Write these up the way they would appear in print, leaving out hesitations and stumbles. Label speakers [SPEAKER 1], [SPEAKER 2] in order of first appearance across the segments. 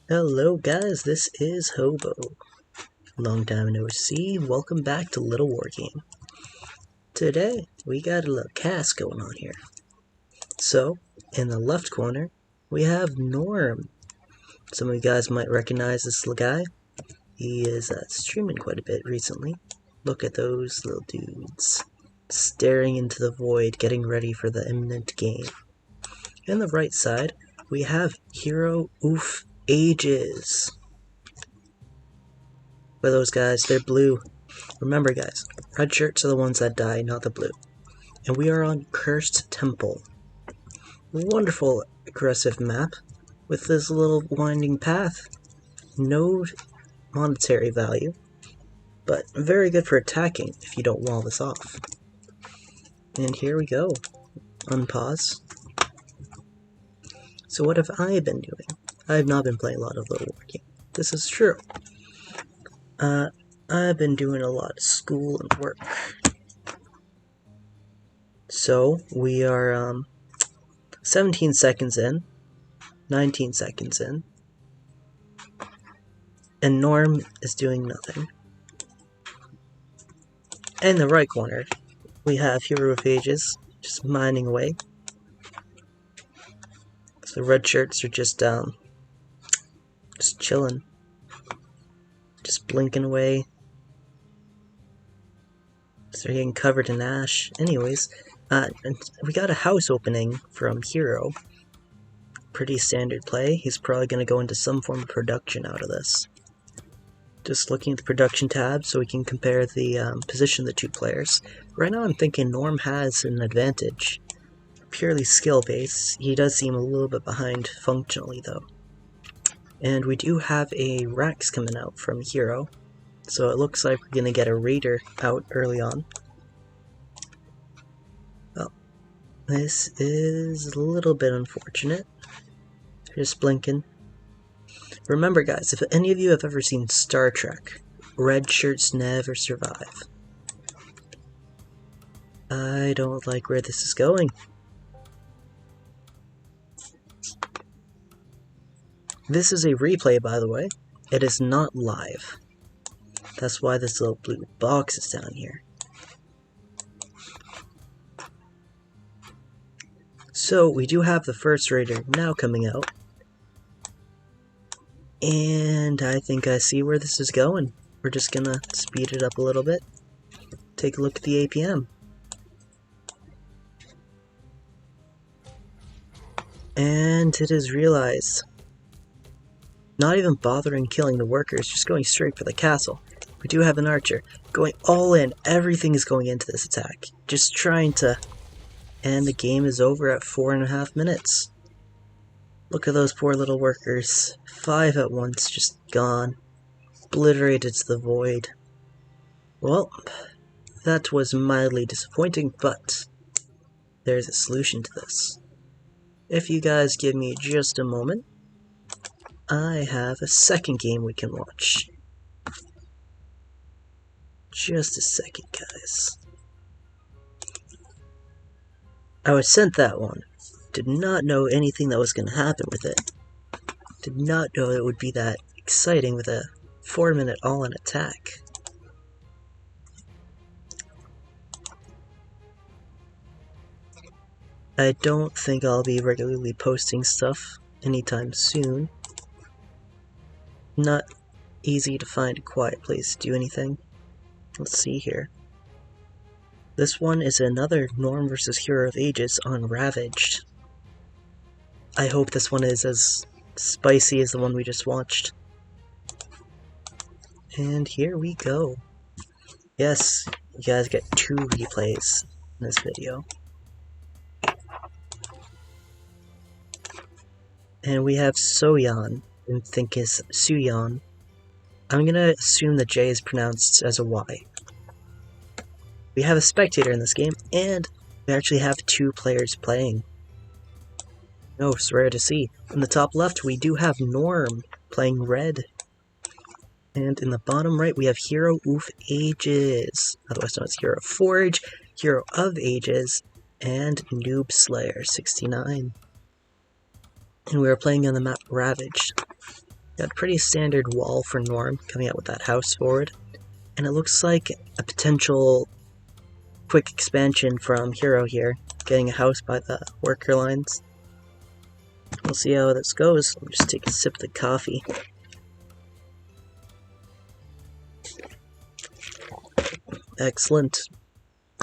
[SPEAKER 1] Hello guys, this is Hobo. Long time no see, welcome back to Little War Game. Today, we got a little cast going on here. So, in the left corner, we have Norm. Some of you guys might recognize this little guy. He is streaming quite a bit recently. Look at those little dudes, staring into the void, getting ready for the imminent game. In the right side, we have RAVAGED. But those guys, they're blue. Remember guys, red shirts are the ones that die, not the blue. And we are on Cursed Temple. Wonderful aggressive map with this little winding path. No monetary value, but very good for attacking if you don't wall this off. And here we go. Unpause. So what have I been doing? I have not been playing a lot of Little War Game. This is true. I've been doing a lot of school and work. So, we are, 17 seconds in, 19 seconds in, and Norm is doing nothing. In the right corner, we have RAVAGED just mining away. So the red shirts are just chilling. Just blinking away. So they're getting covered in ash. Anyways, and we got a house opening from Hero. Pretty standard play. He's probably going to go into some form of production out of this. Just looking at the production tab so we can compare the position of the two players. Right now I'm thinking Norm has an advantage. Purely skill based. He does seem a little bit behind functionally though. And we do have a Rax coming out from Hero, so it looks like we're going to get a Raider out early on. Well, this is a little bit unfortunate. Just blinking. Remember guys, if any of you have ever seen Star Trek, red shirts never survive. I don't like where this is going. This is a replay, by the way. It is not live. That's why this little blue box is down here. So, we do have the first Raider now coming out. And I think I see where this is going. We're just gonna speed it up a little bit. Take a look at the APM. And it is realized. Not even bothering killing the workers, just going straight for the castle. We do have an archer going all in. Everything is going into this attack. Just trying to... And the game is over at 4.5 minutes. Look at those poor little workers. 5 at once, just gone. Obliterated to the void. Well, that was mildly disappointing, but there's a solution to this. If you guys give me just a moment, I have a second game we can watch. Just a second, guys. I was sent that one. Did not know anything that was going to happen with it. Did not know it would be that exciting with a 4-minute all-in attack. I don't think I'll be regularly posting stuff anytime soon. Not easy to find a quiet place to do anything. Let's see here. This one is another Norm vs. RAVAGED on Ravaged. I hope this one is as spicy as the one we just watched. And here we go. Yes, you guys get 2 replays in this video. And we have Soyeon. I think is Suyeon. I'm gonna assume that J is pronounced as a Y. We have a spectator in this game, and we actually have 2 players playing. Oh, it's rare to see. In the top left, we do have Norm playing red. And in the bottom right, we have RAVAGED, otherwise known as Hero Forge, Hero of Ages, and Noob Slayer 69. And we are playing on the map Ravaged. Got a pretty standard wall for Norm coming out with that house forward. And it looks like a potential quick expansion from Hero here, getting a house by the worker lines. We'll see how this goes. Let me just take a sip of the coffee. Excellent.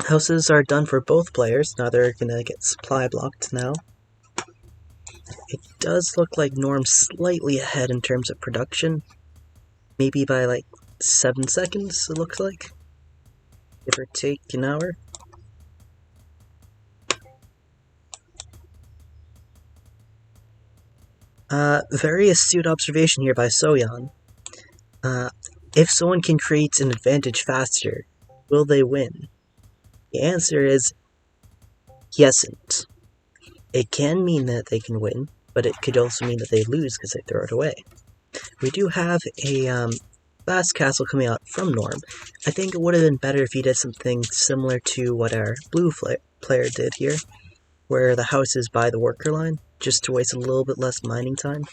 [SPEAKER 1] Houses are done for both players. Now they're gonna get supply blocked now. It does look like Norm's slightly ahead in terms of production. Maybe by like 7 seconds, it looks like. Give or take an hour. Very astute observation here by Soyeon. If someone can create an advantage faster, will they win? The answer is yesn't. It can mean that they can win, but it could also mean that they lose because they throw it away. We do have a fast castle coming out from Norm. I think it would have been better if he did something similar to what our blue player did here, where the house is by the worker line, just to waste a little bit less mining time.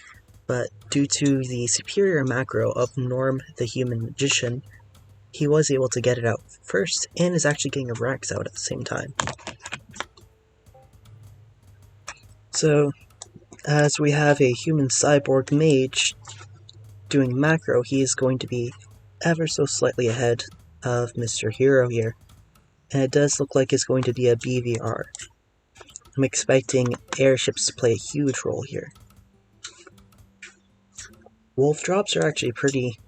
[SPEAKER 1] But due to the superior macro of Norm the Human Magician, he was able to get it out first, and is actually getting a Rex out at the same time. So, as we have a human cyborg mage doing macro, he is going to be ever so slightly ahead of Mr. Hero here. And it does look like it's going to be a BVR. I'm expecting airships to play a huge role here. Wolf drops are actually pretty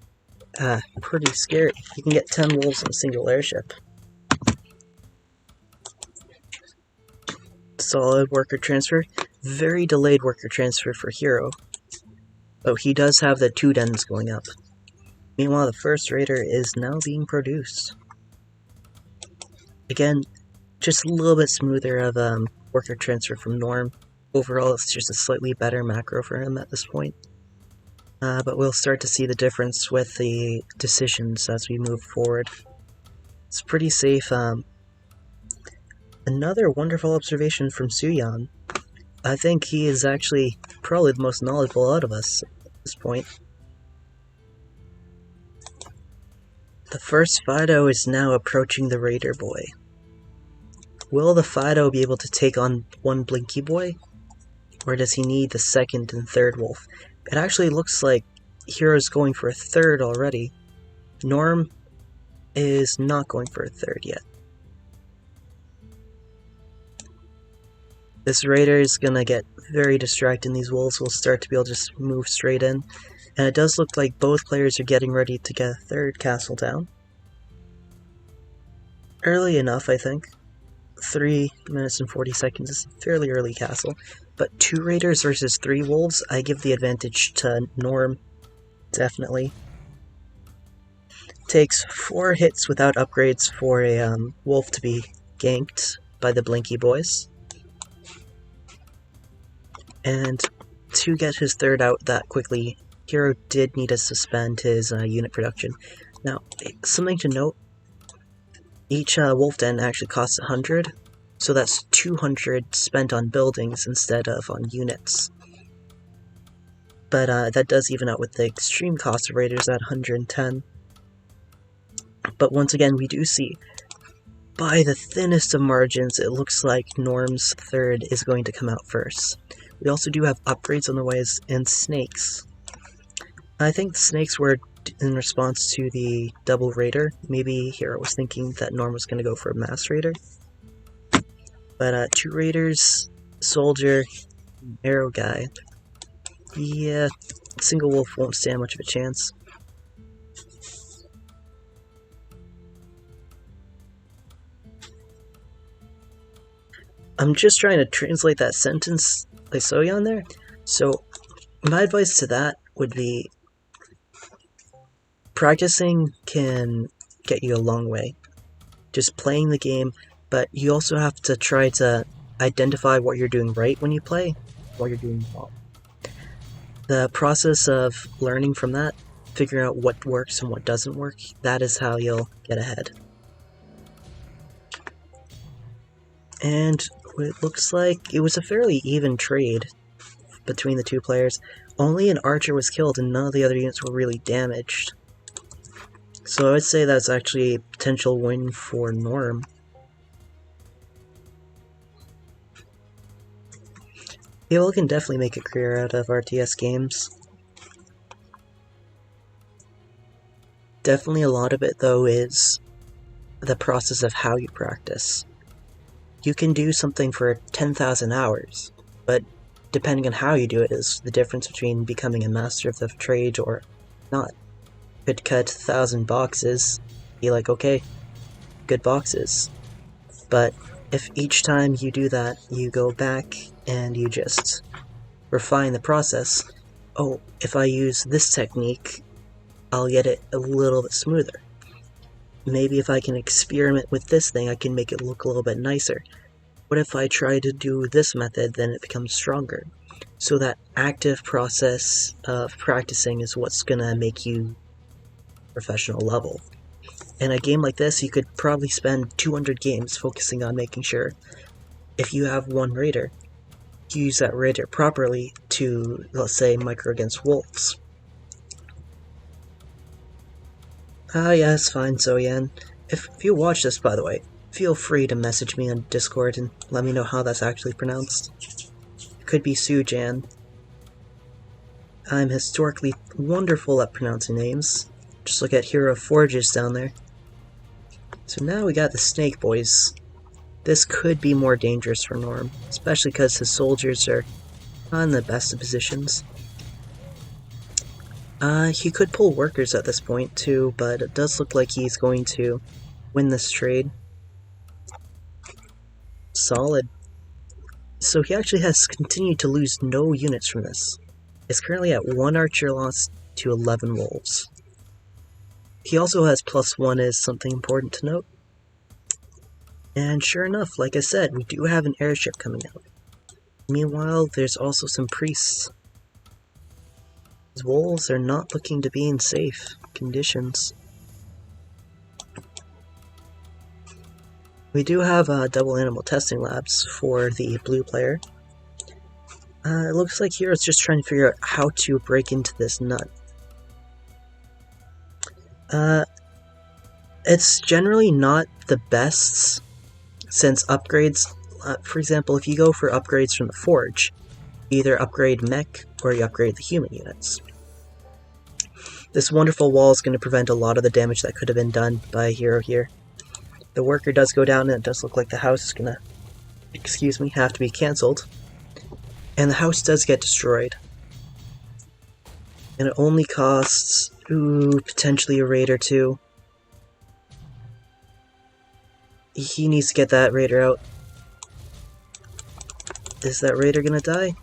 [SPEAKER 1] scary. You can get 10 wolves in a single airship. Solid worker transfer. Very delayed worker transfer for Hero. Though he does have the 2 dens going up. Meanwhile, the first raider is now being produced. Again, just a little bit smoother of worker transfer from Norm. Overall, it's just a slightly better macro for him at this point. But we'll start to see the difference with the decisions as we move forward. It's pretty safe. Another wonderful observation from Suyeon. I think he is actually probably the most knowledgeable out of us at this point. The first Fido is now approaching the Raider Boy. Will the Fido be able to take on one Blinky Boy? Or does he need the second and third wolf? It actually looks like Hero's going for a third already. Norm is not going for a third yet. This Raider is gonna get very distracted, and these wolves will start to be able to just move straight in. And it does look like both players are getting ready to get a third castle down. Early enough, I think. 3 minutes and 40 seconds is a fairly early castle. But 2 raiders versus 3 wolves, I give the advantage to Norm, definitely. Takes 4 hits without upgrades for a wolf to be ganked by the Blinky Boys. And to get his third out that quickly, Hero did need to suspend his unit production. Now, something to note, each wolf den actually costs 100, so that's 200 spent on buildings instead of on units. But that does even out with the extreme cost of raiders at 110. But once again, we do see, by the thinnest of margins, it looks like Norm's third is going to come out first. We also do have upgrades on the ways, and snakes. I think the snakes were in response to the double raider. Maybe Hero was thinking that Norm was going to go for a mass raider. But 2 raiders, soldier, arrow guy. Yeah, single wolf won't stand much of a chance. I'm just trying to translate that sentence by Soyeon there. So, my advice to that would be practicing can get you a long way. Just playing the game, but you also have to try to identify what you're doing right when you play, what you're doing wrong. The process of learning from that, figuring out what works and what doesn't work, that is how you'll get ahead. And it looks like it was a fairly even trade between the 2 players. Only an archer was killed and none of the other units were really damaged. So I would say that's actually a potential win for Norm. People can definitely make a career out of RTS games. Definitely a lot of it, though, is the process of how you practice. You can do something for 10,000 hours, but depending on how you do it is the difference between becoming a master of the trade or not. You could cut 1,000 boxes, be like, okay, good boxes. But if each time you do that, you go back and you just refine the process, oh, if I use this technique, I'll get it a little bit smoother. Maybe if I can experiment with this thing, I can make it look a little bit nicer. What if I try to do this method, then it becomes stronger? So that active process of practicing is what's gonna make you professional level. In a game like this, you could probably spend 200 games focusing on making sure if you have one raider, you use that raider properly to, let's say, micro against wolves. Yes, fine, Zoyan. If you watch this, by the way, feel free to message me on Discord and let me know how that's actually pronounced. It could be Sujan. I'm historically wonderful at pronouncing names. Just look at RAVAGED down there. So now we got the Snake Boys. This could be more dangerous for Norm, especially because his soldiers are not in the best of positions. He could pull workers at this point too, but it does look like he's going to win this trade. Solid. So he actually has continued to lose no units from this. He's currently at 1 archer loss to 11 wolves. He also has +1 as something important to note. And sure enough, like I said, we do have an airship coming out. Meanwhile, there's also some priests. These wolves are not looking to be in safe conditions. We do have double animal testing labs for the blue player. It looks like Hero's just trying to figure out how to break into this nut. It's generally not the best, since upgrades, for example, if you go for upgrades from the Forge, you either upgrade mech or you upgrade the human units. This wonderful wall is going to prevent a lot of the damage that could have been done by a hero here. The worker does go down and it does look like the house is going to, have to be cancelled. And the house does get destroyed. And it only costs, potentially a raid or two. He needs to get that raider out. Is that raider gonna die?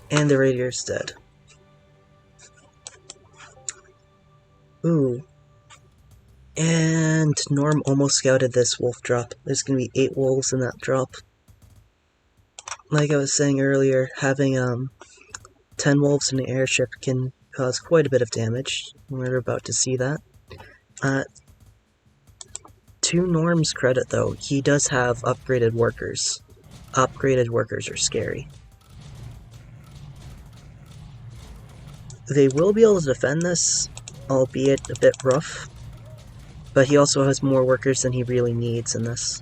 [SPEAKER 1] And the raider is dead. Ooh. And Norm almost scouted this wolf drop. There's gonna be 8 wolves in that drop. Like I was saying earlier, having 10 wolves in the airship can cause quite a bit of damage. We're about to see that. To Norm's credit though, he does have upgraded workers. Upgraded workers are scary. They will be able to defend this, albeit a bit rough, but he also has more workers than he really needs in this.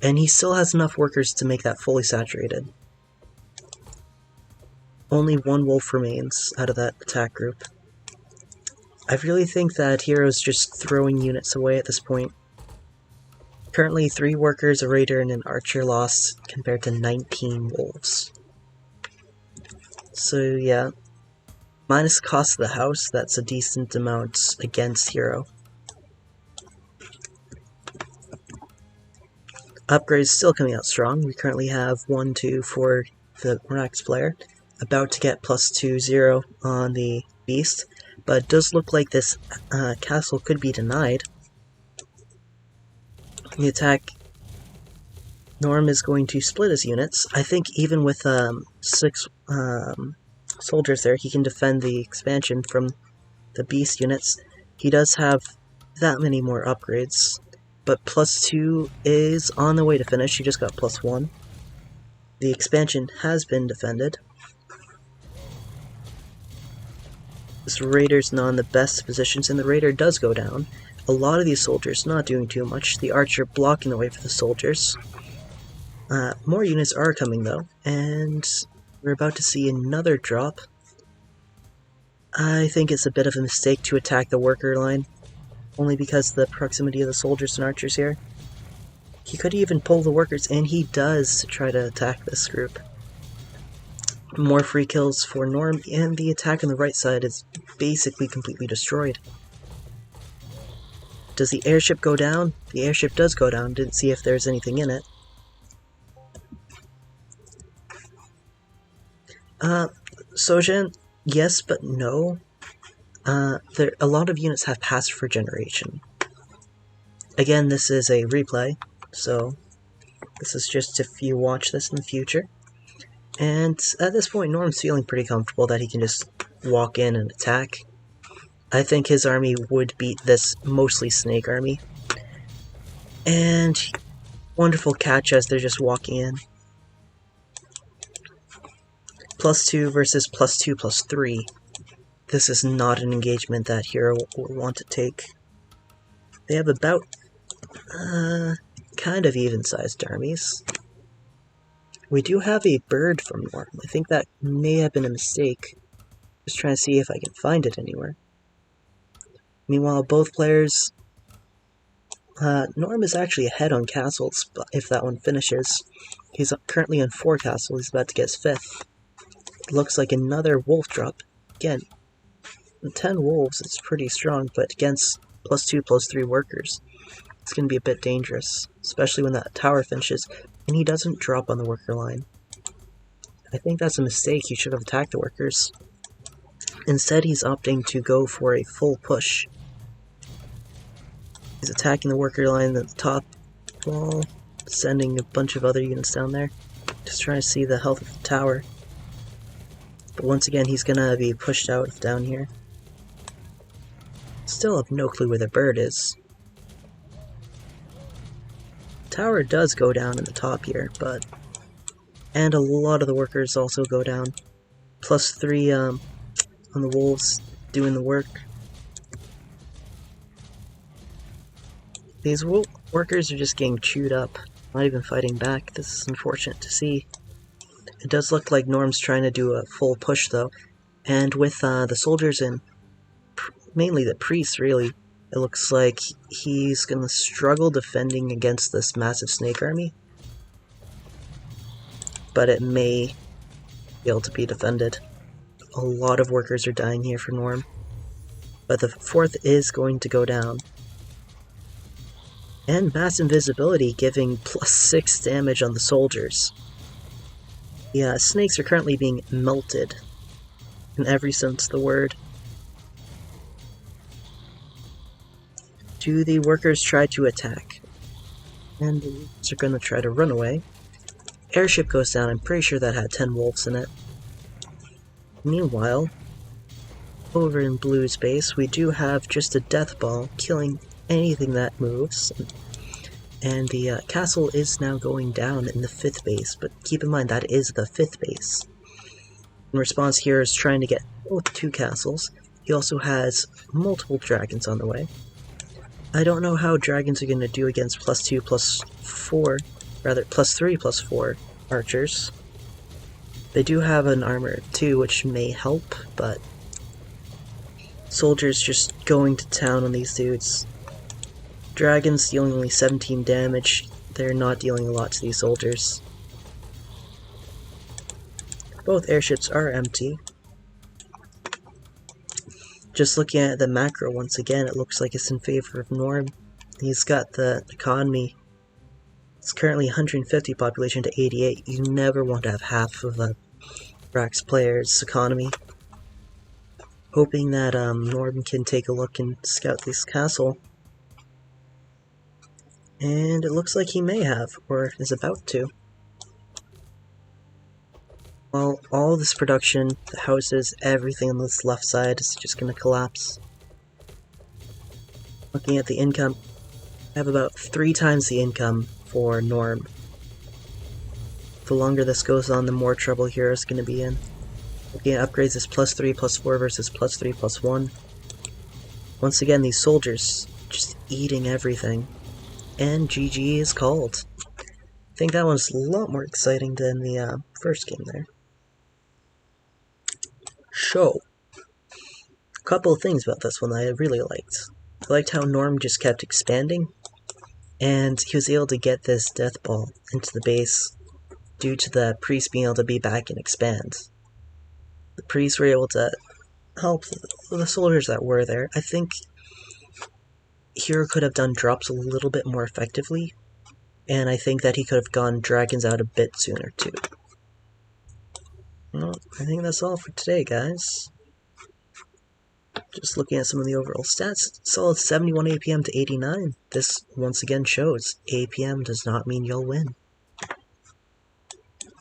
[SPEAKER 1] And he still has enough workers to make that fully saturated. Only 1 wolf remains out of that attack group. I really think that Hero's just throwing units away at this point. Currently 3 workers, a raider, and an archer lost compared to 19 wolves. So yeah, minus cost of the house, that's a decent amount against Hero. Upgrades still coming out strong. We currently have 1, 2 for the Rax player, about to get +2, 0 on the Beast, but it does look like this castle could be denied. The attack, Norm is going to split his units. I think even with 6 soldiers there, he can defend the expansion from the Beast units. He does have that many more upgrades, but +2 is on the way to finish. He just got +1. The expansion has been defended. This raider's not in the best positions, and the raider does go down. A lot of these soldiers not doing too much. The archer blocking the way for the soldiers. More units are coming though, and we're about to see another drop. I think it's a bit of a mistake to attack the worker line, only because of the proximity of the soldiers and archers here. He could even pull the workers, and he does try to attack this group. More free kills for Norm, and the attack on the right side is basically completely destroyed. Does the airship go down? The airship does go down. Didn't see if there's anything in it. Sojan, yes, but no. A lot of units have passed for generation. Again, this is a replay, so this is just if you watch this in the future. And at this point, Norm's feeling pretty comfortable that he can just walk in and attack. I think his army would beat this mostly snake army. And wonderful catch as they're just walking in. +2 versus +2 +3. This is not an engagement that Hero will want to take. They have about kind of even-sized armies. We do have a bird from Norm. I think that may have been a mistake. Just trying to see if I can find it anywhere. Meanwhile, both players... Norm is actually ahead on castles, but if that one finishes. He's currently on 4 castles. He's about to get his 5th. It looks like another wolf drop. Again, 10 wolves is pretty strong, but against +2 +3 workers, it's going to be a bit dangerous, especially when that tower finishes, and he doesn't drop on the worker line. I think that's a mistake. He should have attacked the workers. Instead, he's opting to go for a full push. He's attacking the worker line at the top wall, sending a bunch of other units down there, just trying to see the health of the tower. But once again, he's gonna be pushed out of down here. Still have no clue where the bird is. Tower does go down in the top here, but... And a lot of the workers also go down. +3 on the wolves doing the work. These workers are just getting chewed up, not even fighting back. This is unfortunate to see. It does look like Norm's trying to do a full push though, and with the soldiers and mainly the priests really, it looks like he's going to struggle defending against this massive snake army. But it may be able to be defended. A lot of workers are dying here for Norm. But the 4th is going to go down. And mass invisibility giving +6 damage on the soldiers. Yeah, snakes are currently being melted. In every sense of the word. Do the workers try to attack? And the wolves are going to try to run away. Airship goes down. I'm pretty sure that had 10 wolves in it. Meanwhile, over in Blue's base, we do have just a death ball killing anything that moves. And the castle is now going down in the 5th base, but keep in mind that is the 5th base. In response, here is trying to get both 2 castles. He also has multiple dragons on the way. I don't know how dragons are going to do against +2 +4, rather +3 +4 archers. They do have an armor too, which may help, but soldiers just going to town on these dudes. Dragons dealing only 17 damage. They're not dealing a lot to these soldiers. Both airships are empty. Just looking at the macro once again, it looks like it's in favor of Norm. He's got the economy. It's currently 150 population to 88. You never want to have half of a Rax player's economy. Hoping that Norm can take a look and scout this castle. And it looks like he may have, or is about to. Well, all this production, the houses, everything on this left side is just going to collapse. Looking at the income, I have about 3 times the income for Norm. The longer this goes on, the more trouble Hero's going to be in. Looking at upgrades is +3, +4 versus +3, +1. Once again, these soldiers just eating everything. And GG is called. I think that one's a lot more exciting than the first game there. So, a couple of things about this one that I really liked. I liked how Norm just kept expanding, and he was able to get this death ball into the base due to the priests being able to be back and expand. The priests were able to help the soldiers that were there. I think Hero could have done drops a little bit more effectively, and I think that he could have gone dragons out a bit sooner too. Well, I think that's all for today, guys. Just looking at some of the overall stats, solid 71 APM to 89. This once again shows APM does not mean you'll win.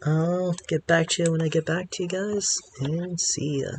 [SPEAKER 1] I'll get back to you when I get back to you guys, and see ya.